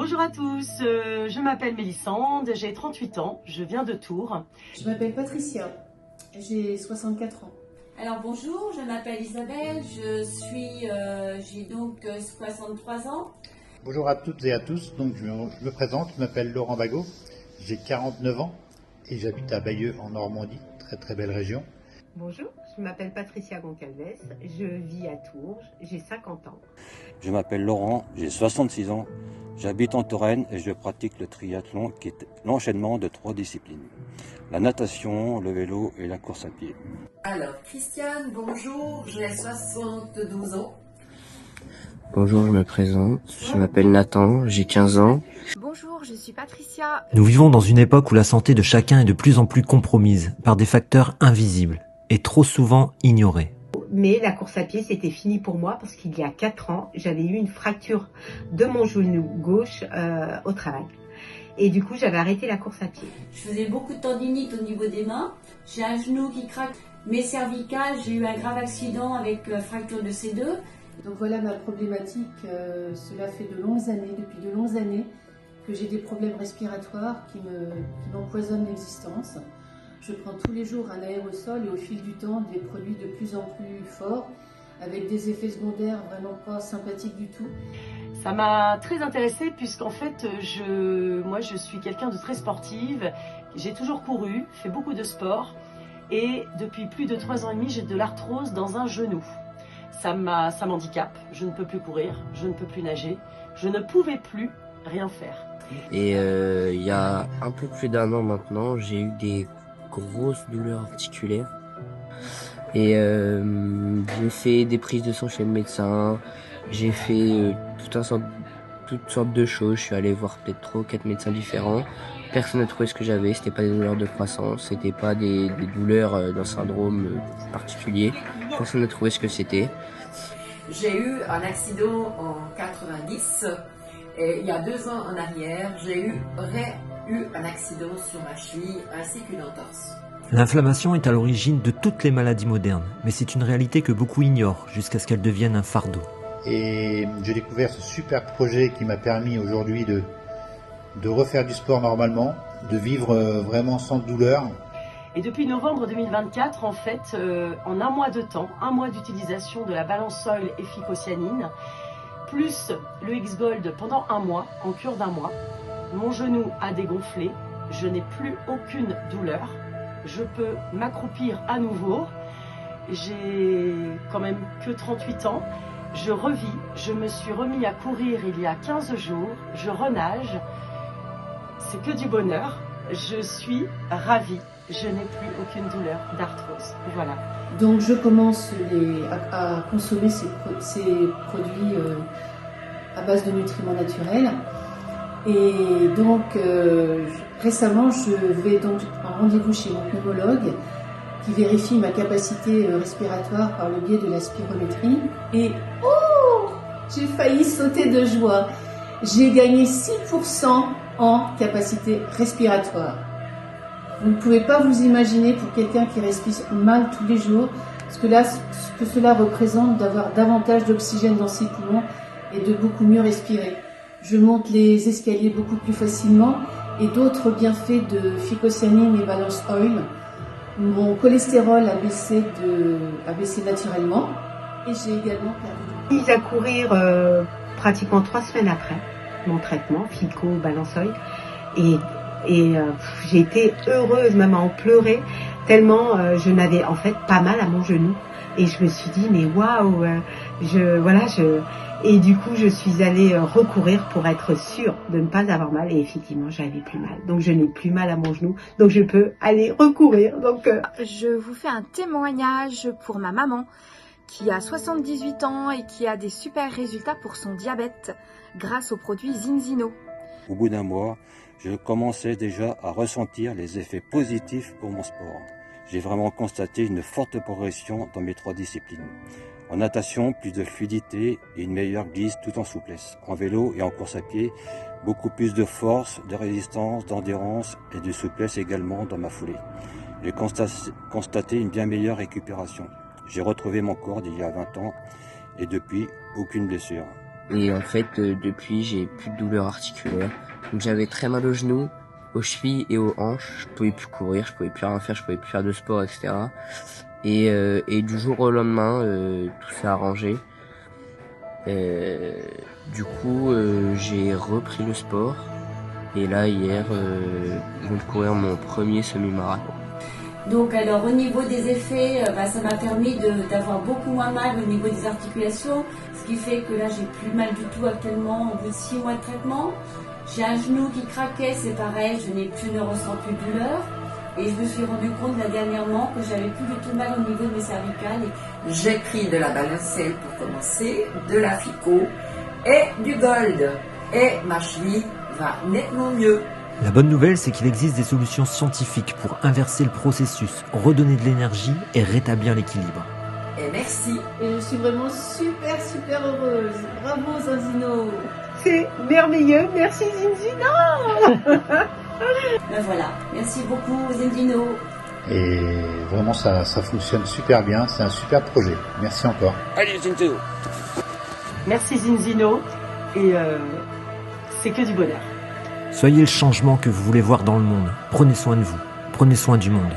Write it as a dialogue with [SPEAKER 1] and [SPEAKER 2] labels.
[SPEAKER 1] Bonjour à tous, je m'appelle Mélissande, j'ai 38 ans, je viens de Tours.
[SPEAKER 2] Je m'appelle Patricia, j'ai 64 ans.
[SPEAKER 3] Alors bonjour, je m'appelle Isabelle, j'ai donc 63 ans.
[SPEAKER 4] Bonjour à toutes et à tous, donc je me présente, je m'appelle Laurent Bagot, j'ai 49 ans et j'habite à Bayeux en Normandie, très très belle région.
[SPEAKER 5] Bonjour, je m'appelle Patricia Goncalves, je vis à Tours, j'ai 50 ans.
[SPEAKER 6] Je m'appelle Laurent, j'ai 66 ans, j'habite en Touraine et je pratique le triathlon qui est l'enchaînement de 3 disciplines. La natation, le vélo et la course à pied.
[SPEAKER 7] Alors, Christiane, bonjour, j'ai 72 ans.
[SPEAKER 8] Bonjour, je me présente, je m'appelle Nathan, j'ai 15 ans.
[SPEAKER 9] Bonjour, je suis Patricia.
[SPEAKER 10] Nous vivons dans une époque où la santé de chacun est de plus en plus compromise par des facteurs invisibles et trop souvent ignorés.
[SPEAKER 5] Mais la course à pied, c'était fini pour moi parce qu'il y a 4 ans, j'avais eu une fracture de mon genou gauche au travail. Et du coup, j'avais arrêté la course à pied.
[SPEAKER 3] Je faisais beaucoup de tendinite au niveau des mains, j'ai un genou qui craque, mes cervicales, j'ai eu un grave accident avec fracture de C2.
[SPEAKER 2] Donc voilà ma problématique, cela fait depuis de longues années, que j'ai des problèmes respiratoires qui m'empoisonnent l'existence. Je prends tous les jours un aérosol et au fil du temps des produits de plus en plus forts, avec des effets secondaires vraiment pas sympathiques du tout.
[SPEAKER 1] Ça m'a très intéressée puisqu'en fait, moi je suis quelqu'un de très sportive, j'ai toujours couru, fait beaucoup de sport et depuis plus de 3 ans et demi, j'ai de l'arthrose dans un genou. Ça m'handicape, je ne peux plus courir, je ne peux plus nager, je ne pouvais plus rien faire.
[SPEAKER 8] Et il y a un peu plus d'1 an maintenant, j'ai eu des grosses douleurs articulaires. Et j'ai fait des prises de sang chez le médecin, j'ai fait toutes sortes de choses, je suis allé voir peut-être 3 ou 4 médecins différents. Personne n'a trouvé ce que j'avais, c'était pas des douleurs de croissance, c'était pas des douleurs d'un syndrome particulier. Personne n'a trouvé ce que c'était.
[SPEAKER 7] J'ai eu un accident en 90 et il y a 2 ans en arrière, j'ai eu un accident sur ma cheville ainsi qu'une entorse.
[SPEAKER 10] L'inflammation est à l'origine de toutes les maladies modernes, mais c'est une réalité que beaucoup ignorent jusqu'à ce qu'elle devienne un fardeau.
[SPEAKER 4] Et j'ai découvert ce super projet qui m'a permis aujourd'hui de refaire du sport normalement, de vivre vraiment sans douleur.
[SPEAKER 1] Et depuis novembre 2024, en fait, en 1 mois de temps, 1 mois d'utilisation de la balance Oil efficocyanine, plus le X-Gold pendant 1 mois, en cure d'1 mois, mon genou a dégonflé, je n'ai plus aucune douleur, je peux m'accroupir à nouveau, j'ai quand même que 38 ans, je revis, je me suis remis à courir il y a 15 jours, je renage, c'est que du bonheur, je suis ravie, je n'ai plus aucune douleur d'arthrose, voilà.
[SPEAKER 2] Donc je commence à consommer ces produits à base de nutriments naturels. Et donc récemment, je vais donc en rendez-vous chez mon pneumologue qui vérifie ma capacité respiratoire par le biais de la spirométrie. Et oh, j'ai failli sauter de joie. J'ai gagné 6% en capacité respiratoire. Vous ne pouvez pas vous imaginer pour quelqu'un qui respire mal tous les jours ce que cela représente d'avoir davantage d'oxygène dans ses poumons et de beaucoup mieux respirer. Je monte les escaliers beaucoup plus facilement et d'autres bienfaits de phycocyanine et balance oil. Mon cholestérol a baissé naturellement et j'ai également perdu.
[SPEAKER 5] Je suis à courir pratiquement 3 semaines après mon traitement, Fico, balance oil. Et j'ai été heureuse, même à en pleurer, tellement je n'avais en fait pas mal à mon genou. Et je me suis dit, mais waouh, et du coup, je suis allée recourir pour être sûre de ne pas avoir mal. Et effectivement, j'avais plus mal. Donc, je n'ai plus mal à mon genou. Donc, je peux aller recourir.
[SPEAKER 9] Je vous fais un témoignage pour ma maman qui a 78 ans et qui a des super résultats pour son diabète grâce au produit Zinzino.
[SPEAKER 6] Au bout d'1 mois, je commençais déjà à ressentir les effets positifs pour mon sport. J'ai vraiment constaté une forte progression dans mes 3 disciplines. En natation, plus de fluidité et une meilleure glisse tout en souplesse. En vélo et en course à pied, beaucoup plus de force, de résistance, d'endurance et de souplesse également dans ma foulée. J'ai constaté une bien meilleure récupération. J'ai retrouvé mon corps d'il y a 20 ans et depuis, aucune blessure.
[SPEAKER 8] Et en fait, depuis, j'ai plus de douleur articulaire. Donc j'avais très mal aux genoux, aux chevilles et aux hanches. Je pouvais plus courir, je pouvais plus rien faire, je pouvais plus faire de sport, etc. Et du jour au lendemain, tout s'est arrangé. Du coup, j'ai repris le sport. Et là, hier, je viens de courir mon premier semi-marathon.
[SPEAKER 3] Donc alors au niveau des effets, ça m'a permis d'avoir beaucoup moins mal au niveau des articulations, ce qui fait que là j'ai plus mal du tout actuellement au bout de 6 mois de traitement. J'ai un genou qui craquait, c'est pareil, je ne ressens plus de douleur. Et je me suis rendu compte là dernièrement que j'avais plus du tout mal au niveau de mes cervicales.
[SPEAKER 7] J'ai pris de la balancelle pour commencer, de la FICO et du Gold. Et ma cheville va nettement mieux.
[SPEAKER 10] La bonne nouvelle, c'est qu'il existe des solutions scientifiques pour inverser le processus, redonner de l'énergie et rétablir l'équilibre.
[SPEAKER 7] Et merci.
[SPEAKER 2] Et je suis vraiment super heureuse. Bravo Zinzino.
[SPEAKER 5] C'est merveilleux, merci Zinzino.
[SPEAKER 3] Ben voilà, merci beaucoup Zinzino.
[SPEAKER 4] Et vraiment, ça fonctionne super bien. C'est un super projet. Merci encore.
[SPEAKER 6] Allez, Zinzino.
[SPEAKER 1] Merci Zinzino. Et c'est que du bonheur.
[SPEAKER 10] Soyez le changement que vous voulez voir dans le monde. Prenez soin de vous. Prenez soin du monde.